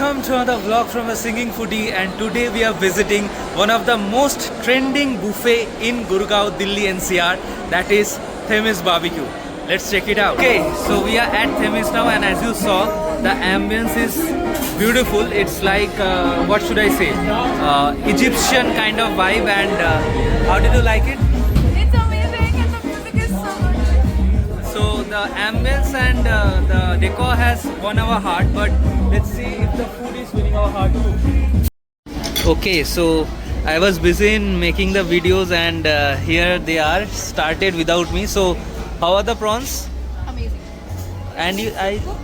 Welcome to another vlog from a singing foodie, and today we are visiting one of the most trending buffet in Gurgaon, Delhi NCR, that is Themis Barbecue. Let's check it out. Okay, so we are at Themis now, and as you saw, the ambience is beautiful. It's like, what should I say, Egyptian kind of vibe. And how did you like it? It's amazing and the music is so good. So the ambience and the decor has won our heart, but let's see if the food is winning our heart too. Okay, so I was busy in making the videos, and here they are, started without me. So how are the prawns? Amazing. And A little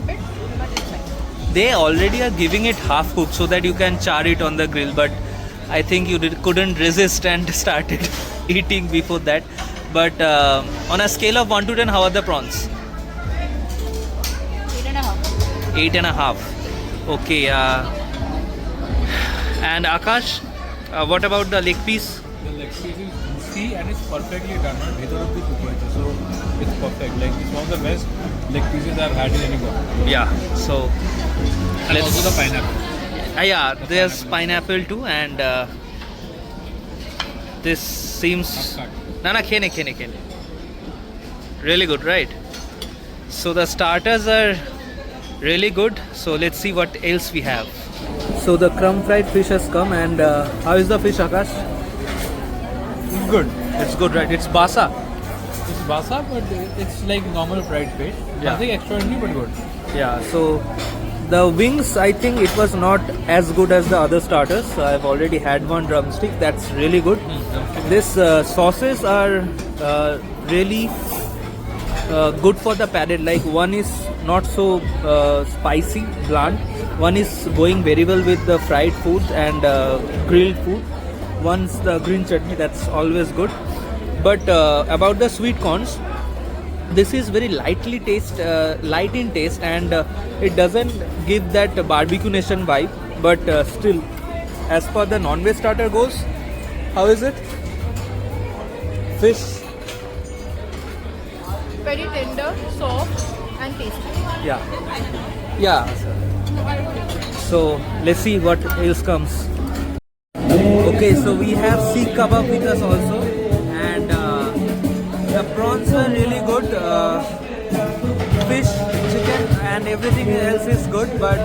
bit, but it's fine. they already are giving it half cooked so that you can char it on the grill, but I think you couldn't resist and started eating before that. But on a scale of 1 to 10, how are the prawns? 8.5. 8.5. Okay. And Akash, what about the leg piece? The leg piece is juicy and it's perfectly done. Bhitar of the cooker, so it's perfect. Like it's one of the best leg pieces I've had in any burger. Yeah. So And also the pineapple. yeah, there's pineapple too, and this seems Nana khene. Really good, right? So the starters are really good. So let's see what else we have. So the crumb fried fish has come, and how is the fish, Akash? It's good. It's good, right? It's basa. It's basa, but it's like normal fried fish. Yeah. Nothing extraordinary, but good. Yeah, so the wings, I think it was not as good as the other starters. I've already had one drumstick, that's really good. This sauces are really good for the palate. Like one is not so spicy, bland. One is going very well with the fried food and grilled food. One's the green chutney, that's always good. But about the sweet corns, this is very light in taste, and it doesn't give that barbecue nation vibe. But still, as per the non-veg starter goes, how is it? Fish, Very tender, soft, and tasty. yeah. So let's see what else comes. Okay, so we have seekh kebab with us also, and the prawns are really good. Fish, chicken, and everything else is good. But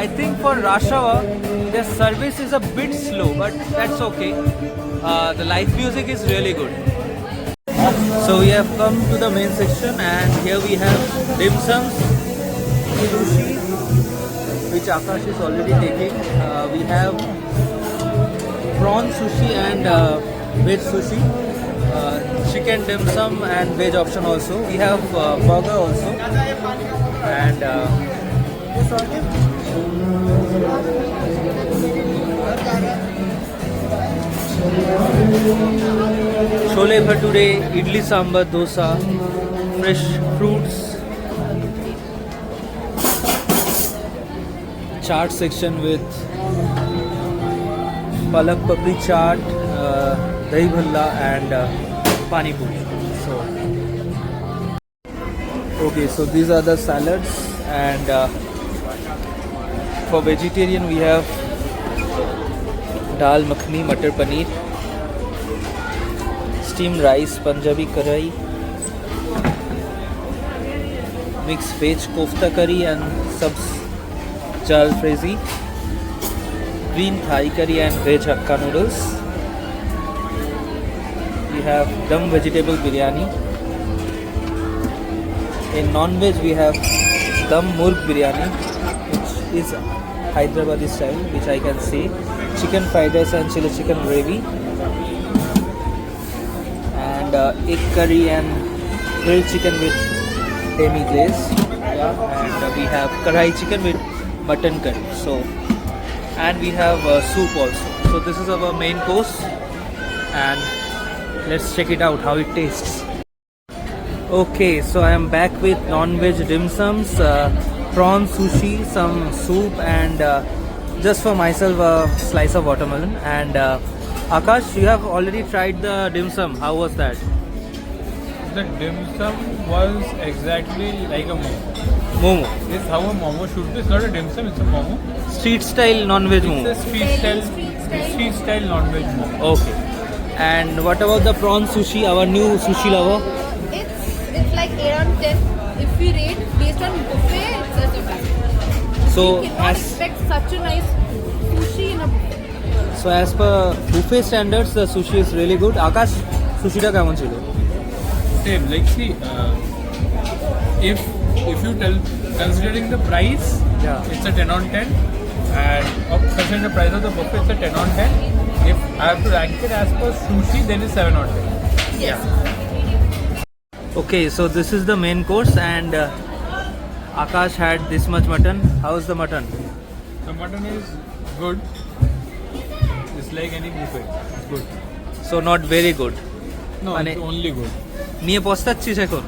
I think for rush hour, their service is a bit slow, but that's okay. The live music is really good. So we have come to the main section, and here we have dim sums, sushi, which Akash is already taking. We have prawn sushi and veg sushi, chicken dim sum and veg option also. We have burger also, and chole bhature, idli sambar, dosa, fresh fruits, chaat section with palak papri chaat, dahi bhalla, and pani puri. So, okay, so these are the salads, and for vegetarian we have dal makhani, matar paneer, steamed rice, Punjabi karai, mixed veg kofta curry and subs jal frizzy, green Thai curry and veg hakka noodles. We have dum vegetable biryani. In non-veg we have dum murg biryani, which is Hyderabadi style, which I can say. Chicken fried rice and chili chicken gravy, and egg curry and grilled chicken with demi glaze. And we have karai chicken with mutton curry. So, and we have soup also. So this is our main course, and let's check it out how it tastes. Okay, so I am back with non-veg dim sums, prawn sushi, some soup, and just for myself a slice of watermelon. And Akash, you have already tried the dim sum. How was that? the dim sum was exactly like a momo. Momo. It's how a momo should be. It's not a dim sum, it's a momo. Street style non-veg It's momo. a street style non-veg momo. Okay. And what about the prawn sushi, our new sushi lover? It's like 8 on 10. If we rate based on buffet, it's just a bad. So You cannot as expect such a nice sushi in a buffet. so as per buffet standards, the sushi is really good. Akash, sushi ta কেমন ছিল? Same, like see, if you tell, considering the price, Yeah. it's a 10 on 10, and considering the price of the buffet, it's a 10 on 10. If I have to rank it as per sushi, then it's 7 on 10. Yes. Okay, so this is the main course, and Akash had this much mutton. How's the mutton? The mutton is good. It's like any buffet. It's good. So not very good. No, মানে it's only good. নিয়ে পস্তাচ্ছিস এখন?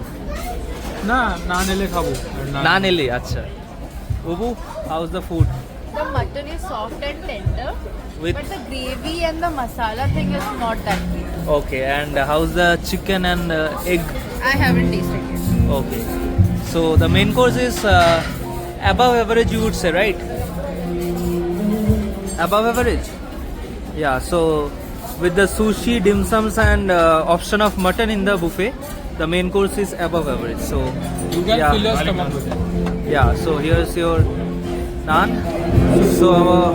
না নিলে খাবো। না নিলে আচ্ছা। Ubu, how's the food? The mutton is soft and tender, With- but the gravy and the masala thing is not that great. Okay, and how's the chicken and egg? I haven't tasted it. Okay. So the main course is above average, you would say, right? Above average? Yeah, so with the sushi, dim sums and option of mutton in the buffet, the main course is above average. So You can yeah. fill your stomach with it. Yeah, so here's your naan. So our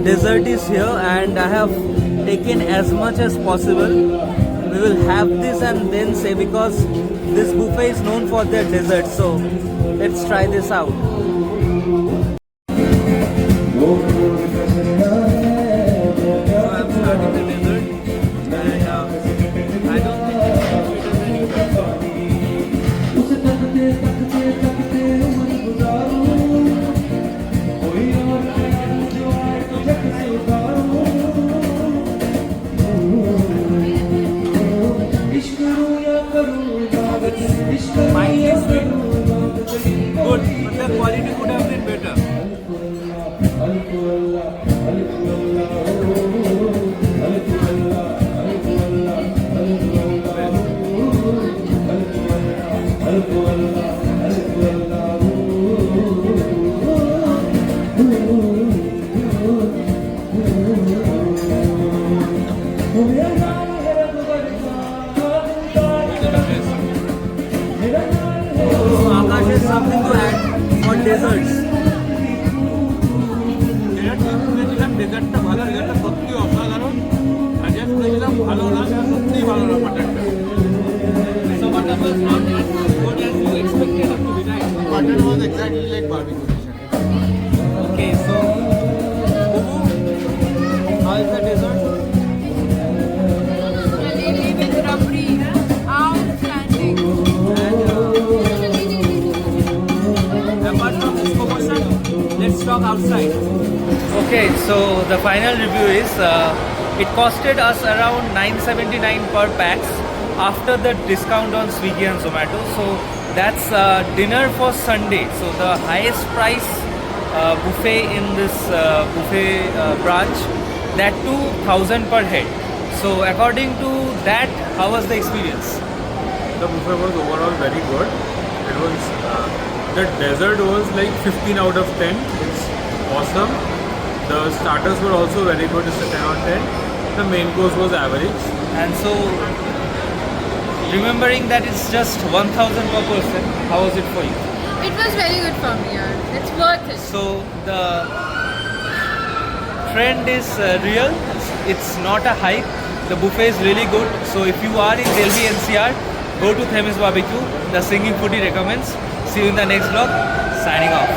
dessert is here and I have taken as much as possible. We will have this and then say, because this buffet is known for their dessert. So let's try this out. So I'm starting the dessert and I don't think it is any mildly sweet. Good, but the quality could have been better. So Akash has something to add for desserts. শুনেছিলাম ডেজার্টটা ভালো, ডেজার্টটা সত্যি অসাধারণ। আর যে শুনেছিলাম ভালো না, সত্যি ভালো না মাটনটা। So mutton was not as good as you expected it to be, right? Mutton was exactly like barbecue chicken. Okay, so Ubu, how is the dessert? Jalebi with rabri. Outstanding. And apart from this promotion, let's talk outside. Okay, so the final review is it costed us around 979 per pax after the discount on Swiggy and Zomato. So that's dinner for Sunday. So the highest price buffet in this buffet branch, that too 1,000 per head. So according to that, how was the experience? The buffet was overall very good. It was the dessert was like 15 out of 10. It's awesome. The starters were also very good. It's a 10 on 10. The main course was average. And so, remembering that it's just 1,000 per person, how was it for you? It was very good for me, yeah. It's worth it. So the trend is real. It's not a hype. The buffet is really good. So if you are in Delhi NCR, go to Themis Barbecue. The Singing Foodie recommends. See you in the next vlog. Signing off.